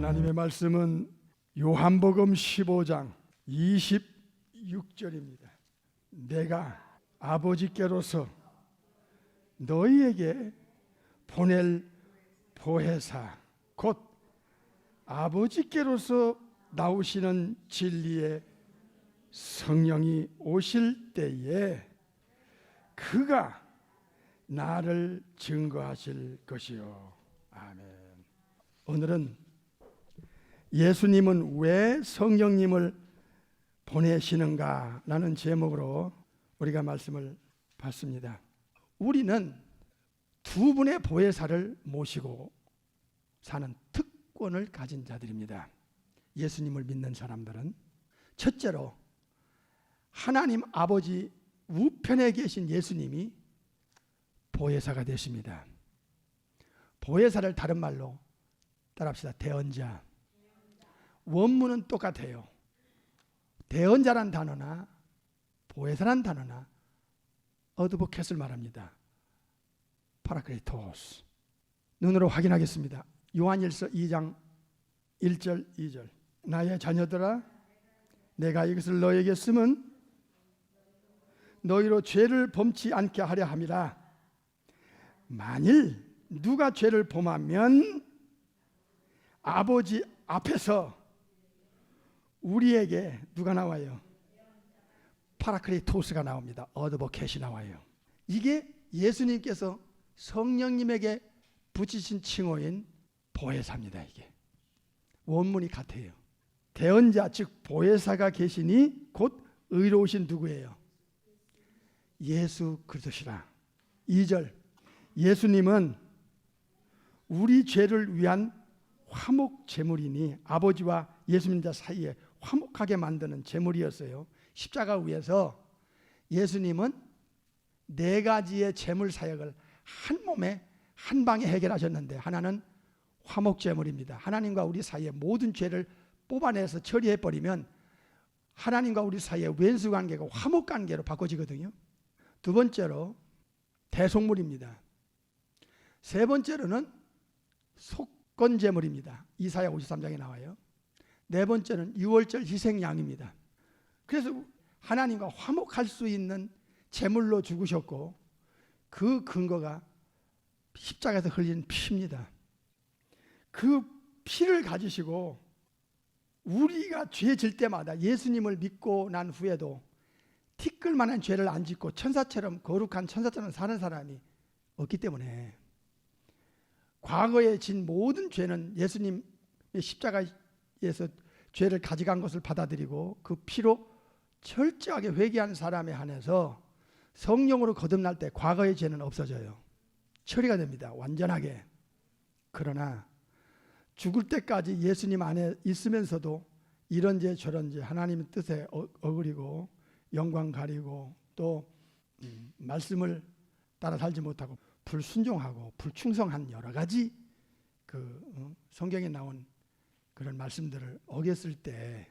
하나님의 말씀은 요한복음 15장 26절입니다. 내가 아버지께로서 너희에게 보낼 보혜사 곧 아버지께로서 나오시는 진리의 성령이 오실 때에 그가 나를 증거하실 것이요. 아멘. 오늘은 예수님은 왜 성령님을 보내시는가 라는 제목으로 우리가 말씀을 봤습니다. 우리는 두 분의 보혜사를 모시고 사는 특권을 가진 자들입니다. 예수님을 믿는 사람들은 첫째로 하나님 아버지 우편에 계신 예수님이 보혜사가 되십니다. 보혜사를 다른 말로 따라합시다. 대언자. 원문은 똑같아요. 대언자란 단어나 보혜사란 단어나 어드보켓을 말합니다. 파라크리토스. 눈으로 확인하겠습니다. 요한일서 2장 1절 2절. 나의 자녀들아 내가 이것을 너에게 쓰면 너희로 죄를 범치 않게 하려 함이라. 만일 누가 죄를 범하면 아버지 앞에서 우리에게 누가 나와요? 파라크리토스가 나옵니다. 어드보켓이 나와요. 이게 예수님께서 성령님에게 붙이신 칭호인 보혜사입니다. 이게 원문이 같아요. 대언자 즉 보혜사가 계시니 곧 의로우신 누구예요? 예수 그리스도시라. 2절 예수님은 우리 죄를 위한 화목 제물이니 아버지와 예수님 사이에 화목하게 만드는 제물이었어요. 십자가 위에서 예수님은 네 가지의 제물 사역을 한 몸에 한 방에 해결하셨는데 하나는 화목 제물입니다. 하나님과 우리 사이의 모든 죄를 뽑아내서 처리해버리면 하나님과 우리 사이의 왼수 관계가 화목 관계로 바꿔지거든요. 두 번째로 대속물입니다. 세 번째로는 속건 제물입니다. 이사야 53장에 나와요. 네 번째는 유월절 희생양입니다. 그래서 하나님과 화목할 수 있는 제물로 죽으셨고 그 근거가 십자가에서 흘린 피입니다. 그 피를 가지시고 우리가 죄 질 때마다 예수님을 믿고 난 후에도 티끌만한 죄를 안 짓고 천사처럼 거룩한 천사처럼 사는 사람이 없기 때문에 과거에 진 모든 죄는 예수님의 십자가에서 죄를 가져간 것을 받아들이고 그 피로 철저하게 회개한 사람에 한해서 성령으로 거듭날 때 과거의 죄는 없어져요. 처리가 됩니다. 완전하게. 그러나 죽을 때까지 예수님 안에 있으면서도 이런 죄 저런 죄 하나님의 뜻에 어그리고 영광 가리고 또 말씀을 따라 살지 못하고 불순종하고 불충성한 여러 가지 성경에 나온 그런 말씀들을 어겼을 때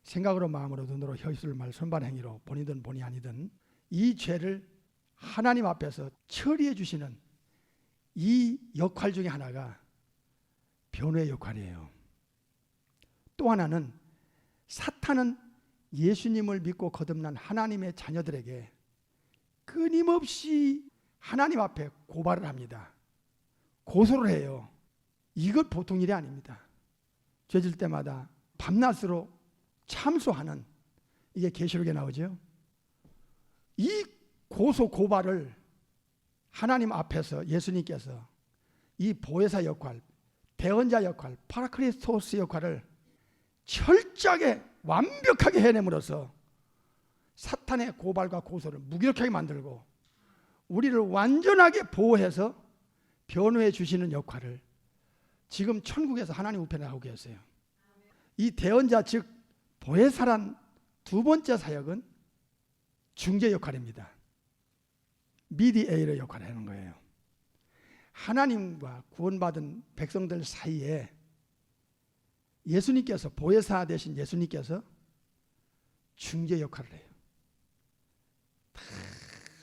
생각으로 마음으로 눈으로 혀입술로 말 손발 행위로 본이든 본이 아니든 이 죄를 하나님 앞에서 처리해 주시는 이 역할 중에 하나가 변호의 역할이에요. 또 하나는 사탄은 예수님을 믿고 거듭난 하나님의 자녀들에게 끊임없이 하나님 앞에 고발을 합니다. 고소를 해요. 이것 보통 일이 아닙니다. 죄질 때마다 밤낮으로 참소하는 이게 계시록에 나오죠. 이 고소 고발을 하나님 앞에서 예수님께서 이 보혜사 역할, 대언자 역할, 파라크리토스 역할을 철저하게 완벽하게 해냄으로써 사탄의 고발과 고소를 무기력하게 만들고 우리를 완전하게 보호해서 변호해 주시는 역할을 지금 천국에서 하나님 우편에 하고 계세요. 이 대언자 즉 보혜사란 두 번째 사역은 중재 역할입니다. 미디에이터 역할을 하는 거예요. 하나님과 구원받은 백성들 사이에 예수님께서 보혜사 되신 예수님께서 중재 역할을 해요.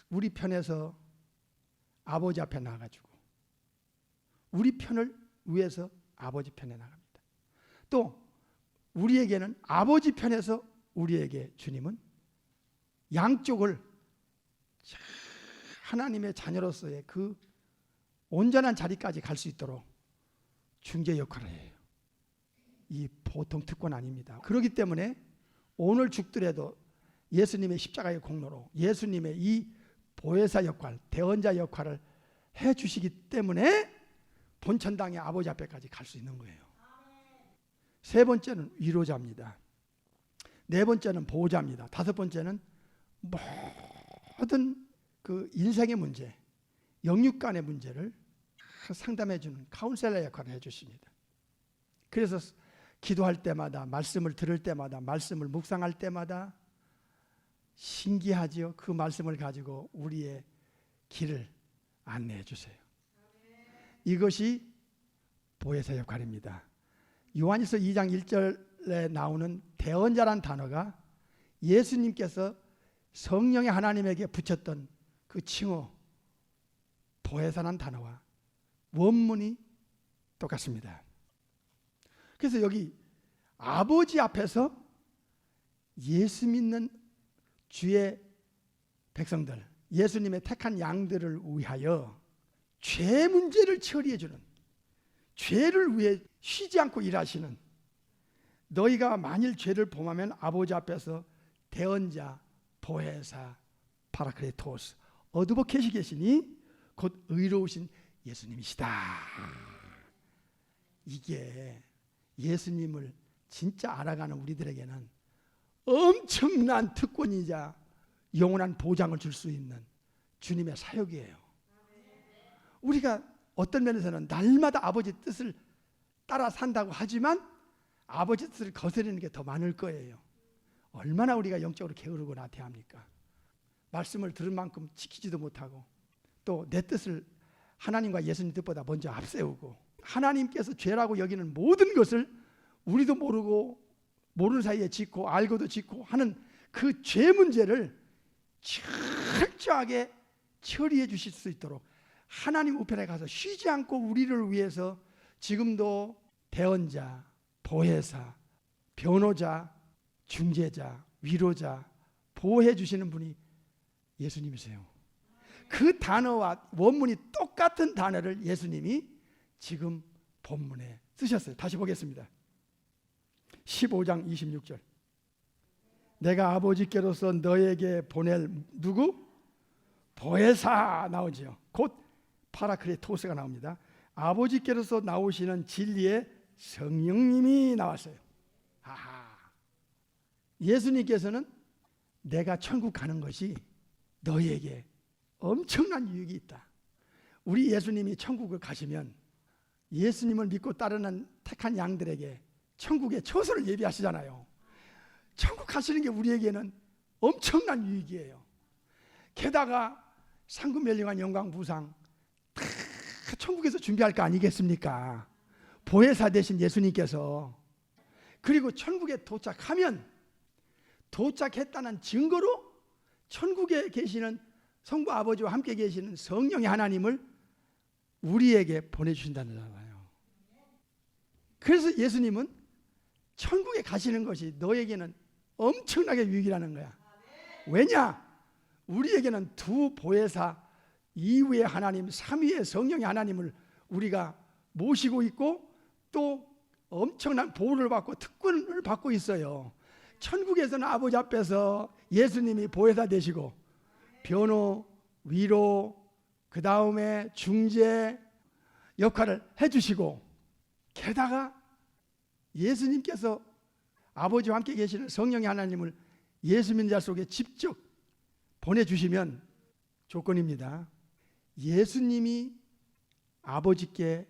우리 편에서 아버지 앞에 나가지고 우리 편을 위해서 아버지 편에 나갑니다. 또 우리에게는 아버지 편에서 우리에게 주님은 양쪽을 하나님의 자녀로서의 그 온전한 자리까지 갈 수 있도록 중재 역할을 해요. 이 보통 특권 아닙니다. 그렇기 때문에 오늘 죽더라도 예수님의 십자가의 공로로 예수님의 이 보혜사 역할, 대언자 역할을 해주시기 때문에 본천당의 아버지 앞에까지 갈 수 있는 거예요. 세 번째는 위로자입니다. 네 번째는 보호자입니다. 다섯 번째는 모든 그 인생의 문제, 영육간의 문제를 상담해 주는 카운셀러 역할을 해주십니다. 그래서 기도할 때마다, 말씀을 들을 때마다, 말씀을 묵상할 때마다 신기하지요. 그 말씀을 가지고 우리의 길을 안내해 주세요. 이것이 보혜사 역할입니다. 요한일서 2장 1절에 나오는 대언자란 단어가 예수님께서 성령의 하나님에게 붙였던 그 칭호 보혜사란 단어와 원문이 똑같습니다. 그래서 여기 아버지 앞에서 예수 믿는 주의 백성들, 예수님의 택한 양들을 위하여 죄 문제를 처리해 주는, 죄를 위해 쉬지 않고 일하시는, 너희가 만일 죄를 범하면 아버지 앞에서 대언자, 보혜사, 파라클레토스, 어드보켓이 계시니 곧 의로우신 예수님이시다. 이게 예수님을 진짜 알아가는 우리들에게는 엄청난 특권이자 영원한 보장을 줄 수 있는 주님의 사역이에요. 우리가 어떤 면에서는 날마다 아버지 뜻을 따라 산다고 하지만 아버지 뜻을 거스르는 게 더 많을 거예요. 얼마나 우리가 영적으로 게으르고 나태합니까? 말씀을 들은 만큼 지키지도 못하고 또 내 뜻을 하나님과 예수님 뜻보다 먼저 앞세우고 하나님께서 죄라고 여기는 모든 것을 우리도 모르고 모르는 사이에 짓고 알고도 짓고 하는 그 죄 문제를 철저하게 처리해 주실 수 있도록 하나님 우편에 가서 쉬지 않고 우리를 위해서 지금도 대언자, 보혜사, 변호자, 중재자, 위로자, 보호해 주시는 분이 예수님이세요. 그 단어와 원문이 똑같은 단어를 예수님이 지금 본문에 쓰셨어요. 다시 보겠습니다. 15장 26절. 내가 아버지께로서 너에게 보낼 누구? 보혜사 나오지요. 곧 파라클레토스가 나옵니다. 아버지께로서 나오시는 진리의 성령님이 나왔어요. 아하. 예수님께서는 내가 천국 가는 것이 너희에게 엄청난 유익이 있다. 우리 예수님이 천국을 가시면 예수님을 믿고 따르는 택한 양들에게 천국의 처소를 예비하시잖아요. 천국 가시는 게 우리에게는 엄청난 유익이에요. 게다가 상급멸령한 영광 부상 다 천국에서 준비할 거 아니겠습니까? 보혜사 되신 예수님께서. 그리고 천국에 도착하면 도착했다는 증거로 천국에 계시는 성부 아버지와 함께 계시는 성령의 하나님을 우리에게 보내주신다는 거예요. 그래서 예수님은 천국에 가시는 것이 너에게는 엄청나게 유익이라는 거야. 왜냐? 우리에게는 두 보혜사 이후의 하나님, 삼위의 성령의 하나님을 우리가 모시고 있고 또 엄청난 보호를 받고 특권을 받고 있어요. 천국에서는 아버지 앞에서 예수님이 보혜사 되시고 변호, 위로, 그 다음에 중재 역할을 해주시고 게다가 예수님께서 아버지와 함께 계시는 성령의 하나님을 예수 믿는 자 속에 직접 보내주시면 조건입니다. 예수님이 아버지께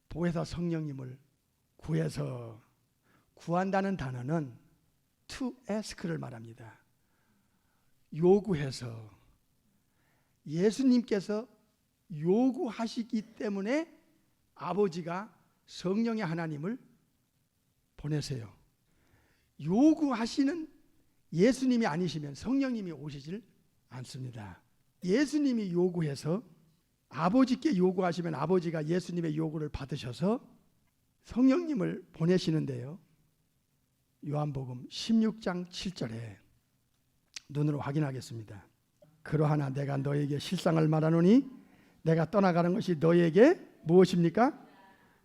보혜사 성령님을 구해서 구한다는 단어는 to ask를 말합니다. 요구해서 예수님께서 요구하시기 때문에 아버지가 성령의 하나님을 보내세요. 요구하시는 예수님이 아니시면 성령님이 오시질 않습니다. 예수님이 요구해서 아버지께 요구하시면 아버지가 예수님의 요구를 받으셔서 성령님을 보내시는데요. 요한복음 16장 7절에 눈으로 확인하겠습니다. 그러하나 내가 너에게 실상을 말하노니 내가 떠나가는 것이 너에게 무엇입니까?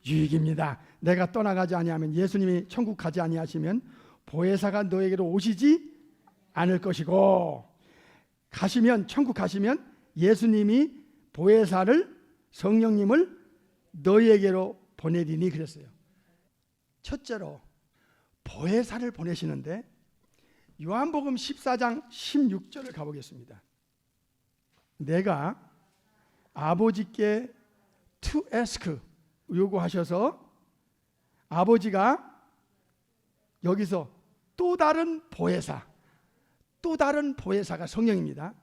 유익입니다. 내가 떠나가지 아니하면, 예수님이 천국 가지 아니하시면 보혜사가 너에게로 오시지 않을 것이고, 가시면, 천국 가시면 예수님이 보혜사를, 성령님을 너희에게로 보내리니 그랬어요. 첫째로 보혜사를 보내시는데, 요한복음 14장 16절을 가보겠습니다. 내가 아버지께 to ask, 요구하셔서 아버지가 여기서 또 다른 보혜사, 또 다른 보혜사가 성령입니다.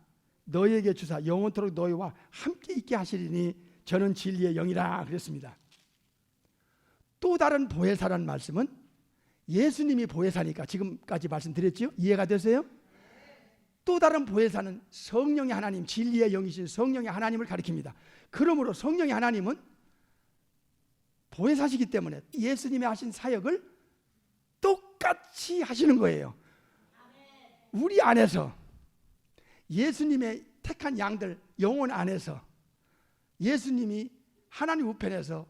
너희에게 주사 영원토록 너희와 함께 있게 하시리니 저는 진리의 영이라 그랬습니다. 또 다른 보혜사라는 말씀은 예수님이 보혜사니까 지금까지 말씀드렸죠? 이해가 되세요? 또 다른 보혜사는 성령의 하나님, 진리의 영이신 성령의 하나님을 가리킵니다. 그러므로 성령의 하나님은 보혜사시기 때문에 예수님이 하신 사역을 똑같이 하시는 거예요. 우리 안에서, 예수님의 택한 양들 영혼 안에서 예수님이 하나님 우편에서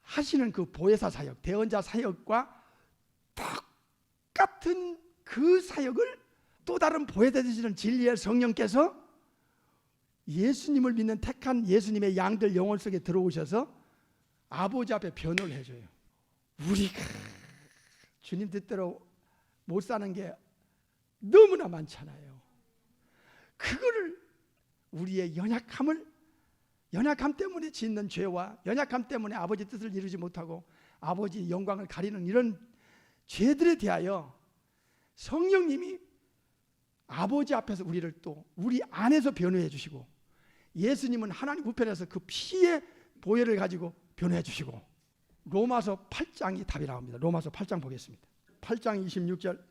하시는 그 보혜사 사역, 대언자 사역과 똑같은 그 사역을 또 다른 보혜사 되시는 진리의 성령께서 예수님을 믿는 택한 예수님의 양들 영혼 속에 들어오셔서 아버지 앞에 변호를 해줘요. 우리가 주님 뜻대로 못 사는 게 너무나 많잖아요. 그거를, 우리의 연약함 때문에 짓는 죄와 연약함 때문에 아버지 뜻을 이루지 못하고 아버지 영광을 가리는 이런 죄들에 대하여 성령님이 아버지 앞에서 우리를 또 우리 안에서 변호해 주시고, 예수님은 하나님 우편에서 그 피의 보혈을 가지고 변호해 주시고, 로마서 8장이 답이 나옵니다. 로마서 8장 보겠습니다. 8장 26절,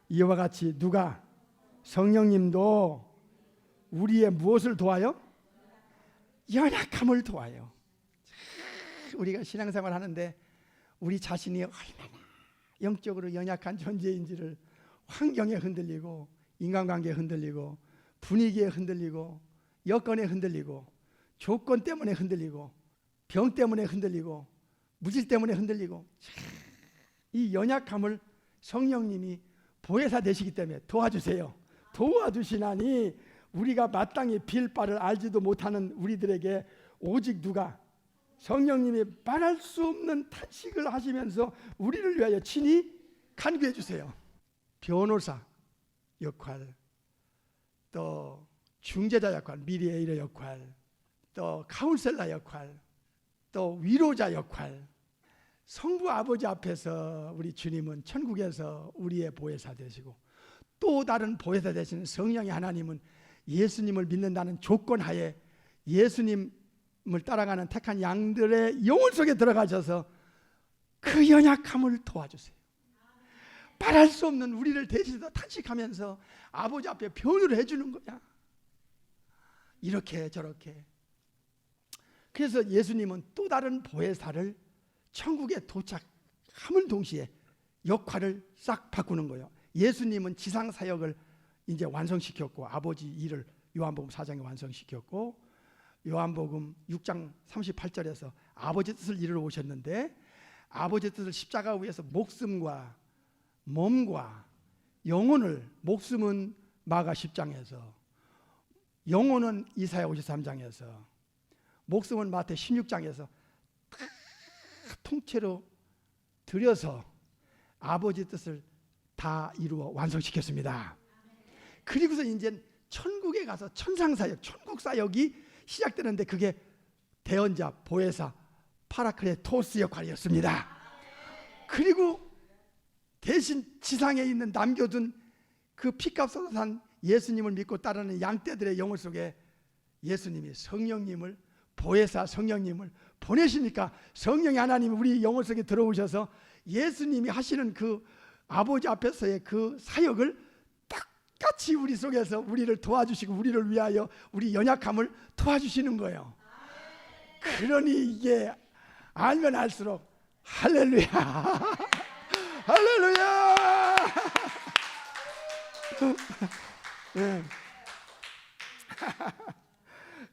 이와 같이 누가, 성령님도 우리의 무엇을 도와요? 연약함을 도와요. 우리가 신앙생활 하는데 우리 자신이 얼마나 영적으로 연약한 존재인지를, 환경에 흔들리고 인간관계에 흔들리고 분위기에 흔들리고 여건에 흔들리고 조건 때문에 흔들리고 병 때문에 흔들리고 무질 때문에 흔들리고, 이 연약함을 성령님이 보혜사 되시기 때문에 도와주세요. 도와주시나니 우리가 마땅히 빌 바를 알지도 못하는 우리들에게 오직 누가, 성령님이 말할 수 없는 탄식을 하시면서 우리를 위하여 친히 간구해 주세요. 변호사 역할, 또 중재자 역할, 미디에이터 역할, 또 카운셀러 역할, 또 위로자 역할, 성부 아버지 앞에서 우리 주님은 천국에서 우리의 보혜사 되시고, 또 다른 보혜사 되시는 성령의 하나님은 예수님을 믿는다는 조건 하에 예수님을 따라가는 택한 양들의 영혼 속에 들어가셔서 그 연약함을 도와주세요. 말할 수 없는 우리를 대신해서 탄식하면서 아버지 앞에 변호를 해주는 거야. 이렇게 저렇게. 그래서 예수님은 또 다른 보혜사를 천국에 도착함을 동시에 역할을 싹 바꾸는 거예요. 예수님은 지상 사역을 이제 완성시켰고, 아버지 일을 요한복음 4장에 완성시켰고, 요한복음 6장 38절에서 아버지 뜻을 이루러 오셨는데, 아버지 뜻을 십자가 위에서 목숨과 몸과 영혼을, 목숨은 마가 10장에서, 영혼은 이사야 53장에서, 목숨은 마태 16장에서 다 통째로 들여서 아버지 뜻을 다 이루어 완성시켰습니다. 그리고서 이제 천국에 가서 천상사역, 천국사역이 시작되는데, 그게 대언자, 보혜사, 파라크레토스 역할이었습니다. 그리고 대신 지상에 있는 남겨둔 그 피값으로 산 예수님을 믿고 따르는 양떼들의 영혼 속에 예수님이 성령님을, 보혜사 성령님을 보내시니까 성령의 하나님이 우리 영혼 속에 들어오셔서 예수님이 하시는 그 아버지 앞에서의 그 사역을 똑같이 우리 속에서 우리를 도와주시고 우리를 위하여 우리 연약함을 도와주시는 거예요. 그러니 이게 알면 알수록 할렐루야. 할렐루야. 네.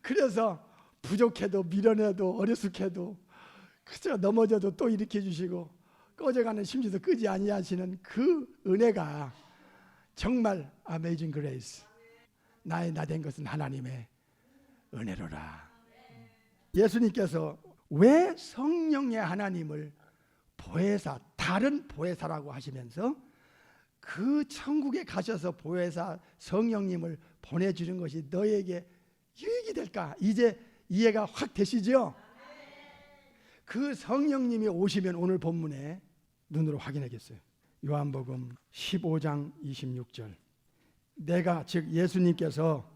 그래서 부족해도 미련해도 어리숙해도 그저 넘어져도 또 일으켜 주시고 꺼져가는 심지도 끄지 아니하시는 그 은혜가 정말 아메이징 그레이스. 나의 나 된 것은 하나님의 은혜로라. 예수님께서 왜 성령의 하나님을 보혜사, 다른 보혜사라고 하시면서 그 천국에 가셔서 보혜사 성령님을 보내주는 것이 너에게 유익이 될까? 이제 이해가 확 되시죠? 그 성령님이 오시면 오늘 본문에 눈으로 확인하겠어요. 요한복음 15장 26절. 내가 즉 예수님께서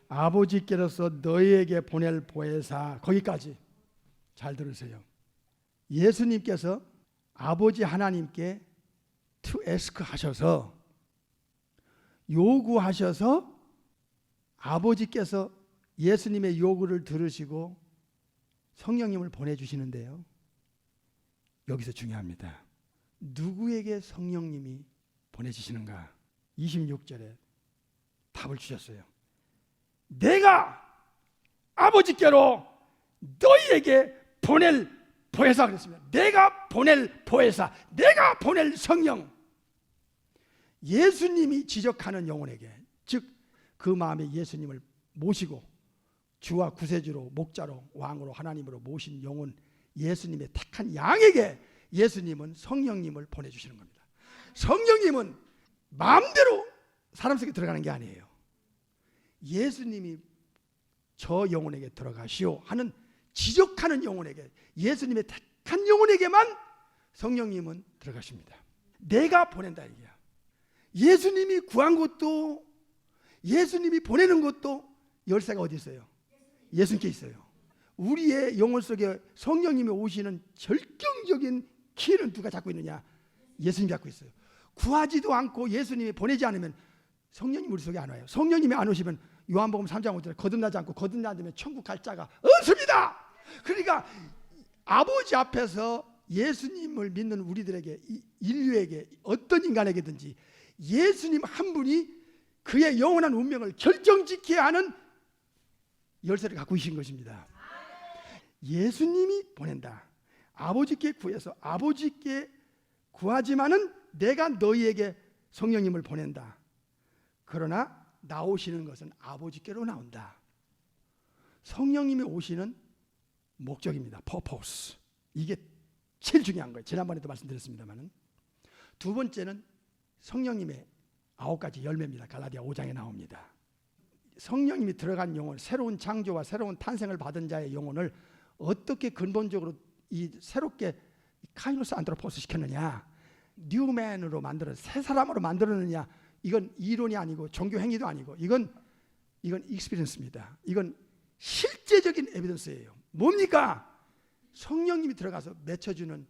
아버지께로서 너희에게 보낼 보혜사, 거기까지 잘 들으세요. 예수님께서 아버지 하나님께 to ask 하셔서 요구하셔서 아버지께서 예수님의 요구를 들으시고 성령님을 보내주시는데요. 여기서 중요합니다. 누구에게 성령님이 보내주시는가? 26절에 답을 주셨어요. 내가 아버지께로 너희에게 보낼 보혜사 그랬습니다. 내가 보낼 보혜사, 내가 보낼 성령. 예수님이 지적하는 영혼에게, 즉 그 마음에 예수님을 모시고 주와 구세주로 목자로 왕으로 하나님으로 모신 영혼, 예수님의 택한 양에게 예수님은 성령님을 보내주시는 겁니다. 성령님은 마음대로 사람 속에 들어가는 게 아니에요. 예수님이 저 영혼에게 들어가시오 하는 지적하는 영혼에게, 예수님의 택한 영혼에게만 성령님은 들어가십니다. 내가 보낸다 이게야. 예수님이 구한 것도, 예수님이 보내는 것도 열쇠가 어디 있어요? 예수님께 있어요. 우리의 영혼 속에 성령님이 오시는 결정적인 키는 누가 잡고 있느냐? 예수님이 잡고 있어요. 구하지도 않고 예수님이 보내지 않으면 성령님 우리 속에 안 와요. 성령님이 안 오시면 요한복음 3장 5절에 거듭나지 않고 거듭나면 천국 갈 자가 없습니다. 그러니까 아버지 앞에서 예수님을 믿는 우리들에게, 인류에게, 어떤 인간에게든지 예수님 한 분이 그의 영원한 운명을 결정짓게 하는 열쇠를 갖고 계신 것입니다. 예수님이 보낸다. 아버지께 구해서 아버지께 구하지만은 내가 너희에게 성령님을 보낸다. 그러나 나오시는 것은 아버지께로 나온다. 성령님이 오시는 목적입니다. purpose. 이게 제일 중요한 거예요. 지난번에도 말씀드렸습니다만. 두 번째는 성령님의 9가지 열매입니다. 갈라디아 5장에 나옵니다. 성령님이 들어간 영혼, 새로운 창조와 새로운 탄생을 받은 자의 영혼을 어떻게 근본적으로 이 새롭게 카이노스 안드로포스 시켰느냐, 뉴맨으로 만들어 새 사람으로 만들었느냐, 이건 이론이 아니고 종교 행위도 아니고 이건 익스피리언스입니다. 이건 실제적인 에비던스예요. 뭡니까? 성령님이 들어가서 맺혀주는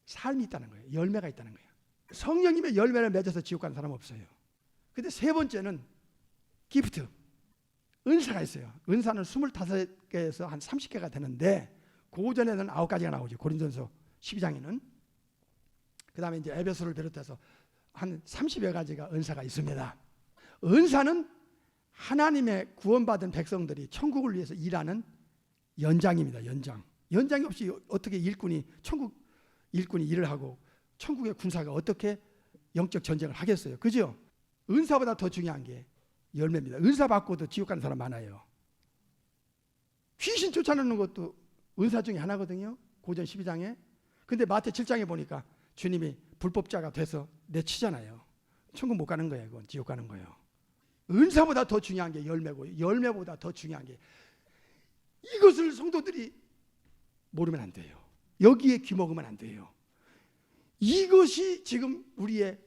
삶이 있다는 거예요. 열매가 있다는 거예요. 성령님의 열매를 맺어서 지옥 가는 사람 없어요. 근데 세 번째는 기프트, 은사가 있어요. 은사는 25개에서 한 30개가 되는데 그 전에는 9가지가 나오죠. 고린도전서 12장에는. 그 다음에 이제 에베소를 비롯해서 한 30여 가지가 은사가 있습니다. 은사는 하나님의 구원받은 백성들이 천국을 위해서 일하는 연장입니다. 연장이 없이 어떻게 천국 일꾼이 일을 하고 천국의 군사가 어떻게 영적 전쟁을 하겠어요? 그죠? 은사보다 더 중요한 게 열매입니다. 은사 받고도 지옥 가는 사람 많아요. 귀신 쫓아내는 것도 은사 중에 하나거든요. 고전 12장에. 근데 마태 7장에 보니까 주님이 불법자가 돼서 내치잖아요. 천국 못 가는 거예요. 그건 지옥 가는 거예요. 은사보다 더 중요한 게 열매고, 열매보다 더 중요한 게, 이것을 성도들이 모르면 안 돼요. 여기에 귀먹으면 안 돼요. 이것이 지금 우리의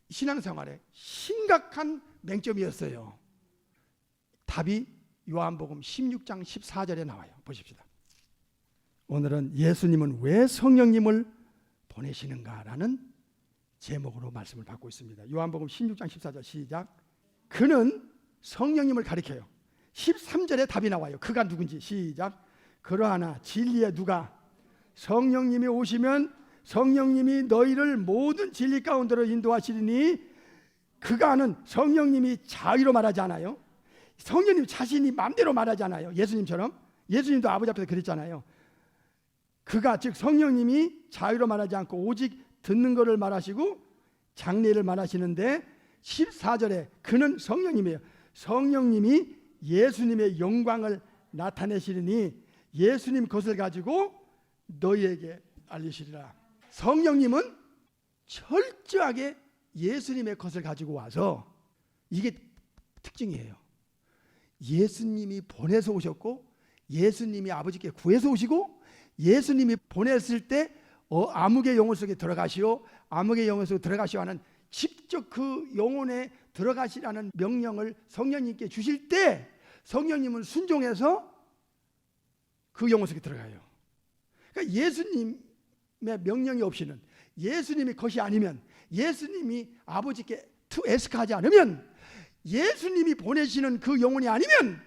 신앙생활에 심각한 맹점이었어요. 답이 요한복음 16장 14절에 나와요. 보십시다. 오늘은 예수님은 왜 성령님을 보내시는가라는 제목으로 말씀을 받고 있습니다. 요한복음 16장 14절 시작. 그는 성령님을 가리켜요. 13절에 답이 나와요. 그가 누군지 시작. 그러하나 진리의 누가 성령님이 오시면 성령님이 너희를 모든 진리 가운데로 인도하시리니, 그가는 성령님이 자유로 말하지 않아요. 성령님 자신이 마음대로 말하지 않아요. 예수님처럼. 예수님도 아버지 앞에서 그랬잖아요. 그가 즉 성령님이 자유로 말하지 않고 오직 듣는 것을 말하시고 장래를 말하시는데, 14절에 그는 성령님이에요. 성령님이 예수님의 영광을 나타내시리니 예수님 것을 가지고 너희에게 알리시리라. 성령님은 철저하게 예수님의 것을 가지고 와서, 이게 특징이에요. 예수님이 보내서 오셨고, 예수님이 아버지께 구해서 오시고, 예수님이 보냈을 때 암흑의 영혼 속에 들어가시오, 암흑의 영혼 속에 들어가시오 하는, 직접 그 영혼에 들어가시라는 명령을 성령님께 주실 때 성령님은 순종해서 그 영혼 속에 들어가요. 그러니까 예수님의 명령이 없이는, 예수님이 것이 아니면, 예수님이 아버지께 to ask 하지 않으면, 예수님이 보내시는 그 영혼이 아니면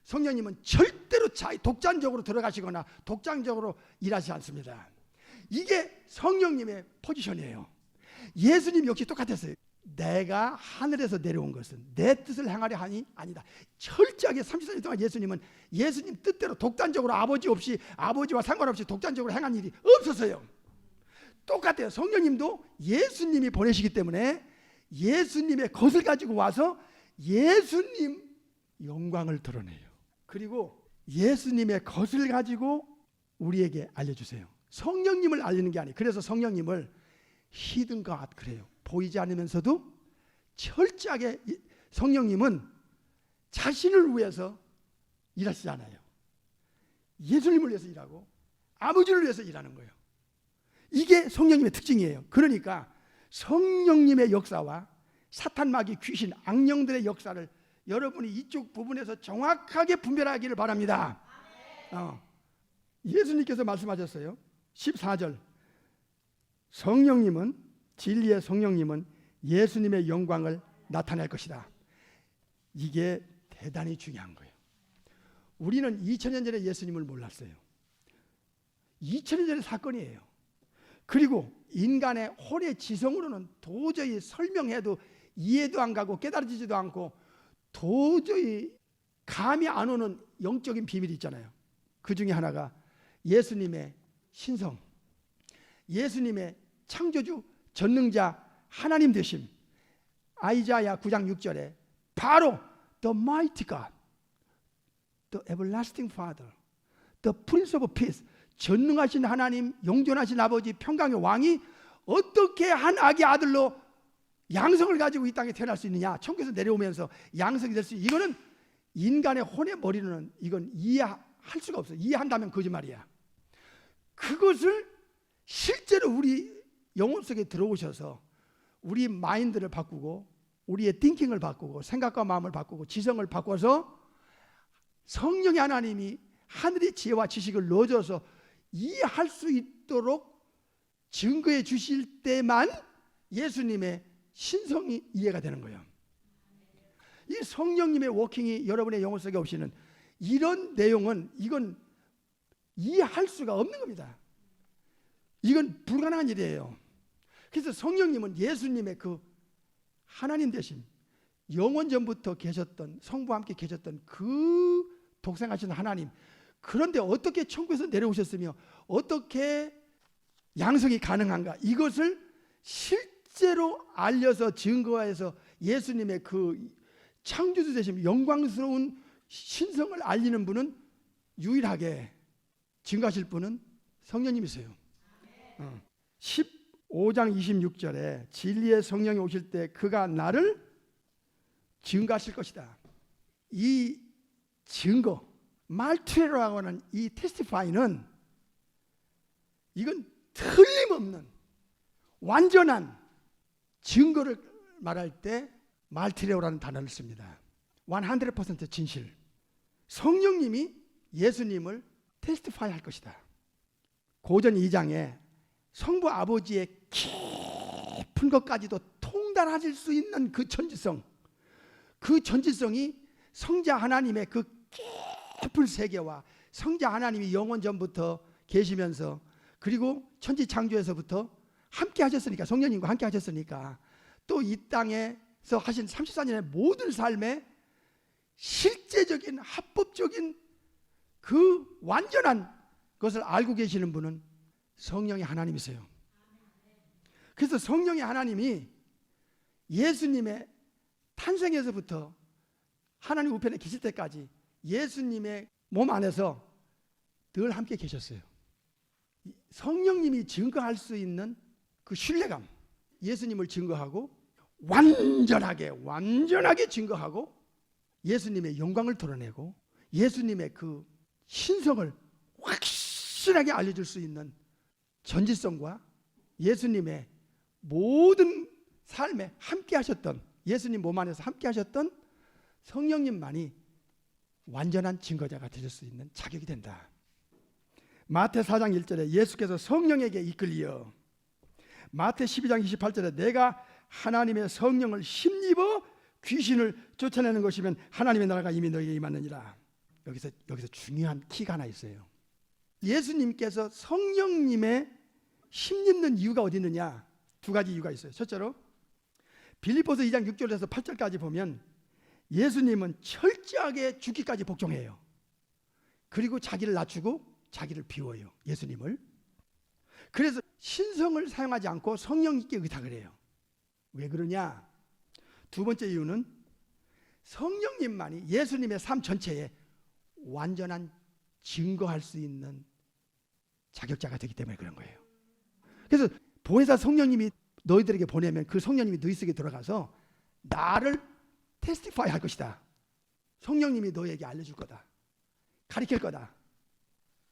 성령님은 절대로 독단적으로 들어가시거나 독단적으로 일하지 않습니다. 이게 성령님의 포지션이에요. 예수님 역시 똑같았어요. 내가 하늘에서 내려온 것은 내 뜻을 행하려 하니 아니다. 철저하게 34년 동안 예수님은 예수님 뜻대로 독단적으로 아버지 없이, 아버지와 상관없이 독단적으로 행한 일이 없었어요. 똑같아요. 성령님도 예수님이 보내시기 때문에 예수님의 것을 가지고 와서 예수님 영광을 드러내요. 그리고 예수님의 것을 가지고 우리에게 알려주세요. 성령님을 알리는 게 아니에요. 그래서 성령님을 hidden God 그래요. 보이지 않으면서도 철저하게 성령님은 자신을 위해서 일하시지 않아요. 예수님을 위해서 일하고 아버지를 위해서 일하는 거예요. 이게 성령님의 특징이에요. 그러니까 성령님의 역사와 사탄, 마귀, 귀신, 악령들의 역사를 여러분이 이쪽 부분에서 정확하게 분별하기를 바랍니다. 예수님께서 말씀하셨어요. 14절 성령님은, 진리의 성령님은 예수님의 영광을 나타낼 것이다. 이게 대단히 중요한 거예요. 우리는 2000년 전에 예수님을 몰랐어요. 2000년 전의 사건이에요. 그리고 인간의 혼의 지성으로는 도저히 설명해도 이해도 안 가고 깨달아지지도 않고 도저히 감이 안 오는 영적인 비밀이 있잖아요. 그 중에 하나가 예수님의 신성, 예수님의 창조주, 전능자, 하나님 되심. 아이자야 9장 6절에 바로 The mighty God, The everlasting Father, The Prince of Peace, 전능하신 하나님, 영존하신 아버지, 평강의 왕이 어떻게 한 아기 아들로 양성을 가지고 이 땅에 태어날 수 있느냐, 천국에서 내려오면서 양성이 될 수, 이거는 인간의 혼의 머리로는 이건 이해할 수가 없어요. 이해한다면 거짓말이야. 그것을 실제로 우리 영혼 속에 들어오셔서 우리 마인드를 바꾸고 우리의 띵킹을 바꾸고 생각과 마음을 바꾸고 지성을 바꿔서 성령의 하나님이 하늘의 지혜와 지식을 넣어줘서 이해할 수 있도록 증거해 주실 때만 예수님의 신성이 이해가 되는 거예요. 이 성령님의 워킹이 여러분의 영혼 속에 없이는 이런 내용은, 이건 이해할 수가 없는 겁니다. 이건 불가능한 일이에요. 그래서 성령님은 예수님의 그 하나님 되심, 영원 전부터 계셨던, 성부와 함께 계셨던 그 독생하신 하나님, 그런데 어떻게 천국에서 내려오셨으며 어떻게 양성이 가능한가, 이것을 실제로 알려서 증거해서 예수님의 그 창조주 되심, 영광스러운 신성을 알리는 분은 유일하게 증거하실 분은 성령님이세요. 15장 26절에 진리의 성령이 오실 때 그가 나를 증거하실 것이다. 이 증거, 말투라고 하는 이 테스티파이는 이건 틀림없는 완전한 증거를 말할 때 말티레오라는 단어를 씁니다. 100% 진실. 성령님이 예수님을 테스티파이 할 것이다. 고전 2장에 성부 아버지의 깊은 것까지도 통달하실 수 있는 그 전지성, 그 전지성이 성자 하나님의 그 깊은 세계와 성자 하나님이 영원 전부터 계시면서 그리고 천지 창조에서부터 함께 하셨으니까, 성령님과 함께 하셨으니까 또 이 땅에서 하신 34년의 모든 삶에 실제적인 합법적인 그 완전한 것을 알고 계시는 분은 성령의 하나님이세요. 그래서 성령의 하나님이 예수님의 탄생에서부터 하나님 우편에 계실 때까지 예수님의 몸 안에서 늘 함께 계셨어요. 성령님이 증거할 수 있는 그 신뢰감, 예수님을 증거하고 완전하게 증거하고 예수님의 영광을 드러내고 예수님의 그 신성을 확실하게 알려줄 수 있는 전지성과 예수님의 모든 삶에 함께 하셨던, 예수님 몸 안에서 함께 하셨던 성령님만이 완전한 증거자가 되실 수 있는 자격이 된다. 마태 4장 1절에 예수께서 성령에게 이끌리어, 마태 12장 28절에 내가 하나님의 성령을 힘입어 귀신을 쫓아내는 것이면 하나님의 나라가 이미 너희에게 임하느니라. 여기서 중요한 키가 하나 있어요. 예수님께서 성령님의 힘입는 이유가 어디 있느냐? 두 가지 이유가 있어요. 첫째로 빌립보서 2장 6절에서 8절까지 보면 예수님은 철저하게 죽기까지 복종해요. 그리고 자기를 낮추고 자기를 비워요. 예수님을. 그래서 신성을 사용하지 않고 성령님께 의탁을 해요. 왜 그러냐? 두 번째 이유는 성령님만이 예수님의 삶 전체에 완전한 증거할 수 있는 자격자가 되기 때문에 그런 거예요. 그래서 보혜사 성령님이 너희들에게 보내면 그 성령님이 너희 속에 들어가서 나를 테스티파이 할 것이다. 성령님이 너희에게 알려줄 거다. 가르칠 거다.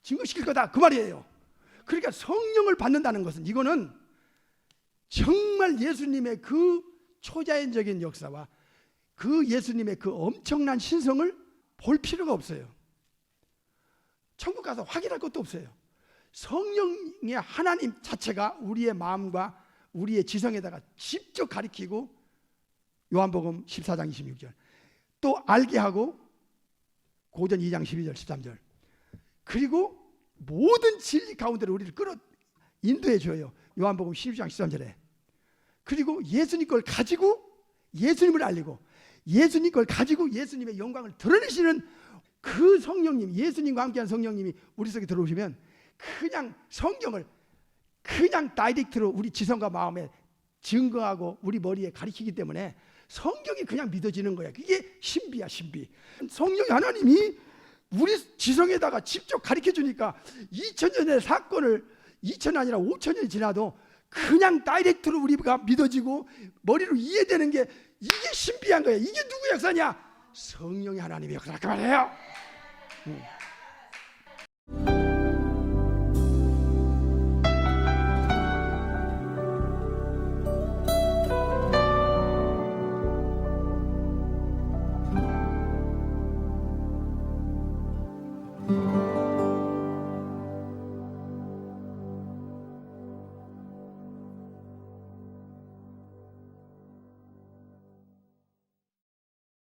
증거시킬 거다. 그 말이에요. 그러니까 성령을 받는다는 것은, 이거는 정말 예수님의 그 초자연적인 역사와 그 예수님의 그 엄청난 신성을 볼 필요가 없어요. 천국 가서 확인할 것도 없어요. 성령의 하나님 자체가 우리의 마음과 우리의 지성에다가 직접 가리키고, 요한복음 14장 26절 또 알게 하고 고전 2장 12절 13절, 그리고 모든 진리 가운데로 우리를 끌어 인도해 줘요. 요한복음 16장 13절에. 그리고 예수님 걸 가지고 예수님을 알리고 예수님 걸 가지고 예수님의 영광을 드러내시는 그 성령님, 예수님과 함께한 성령님이 우리 속에 들어오시면 그냥 성경을 그냥 다이렉트로 우리 지성과 마음에 증거하고 우리 머리에 가리키기 때문에 성경이 그냥 믿어지는 거야. 그게 신비야, 신비. 성령의 하나님이 우리 지성에다가 직접 가르쳐 주니까 2000년의 사건을 2000년 아니라 5000년이 지나도 그냥 다이렉트로 우리가 믿어지고 머리로 이해되는 게, 이게 신비한 거야. 이게 누구 역사냐? 성령의 하나님의 역사라 그 말이에요.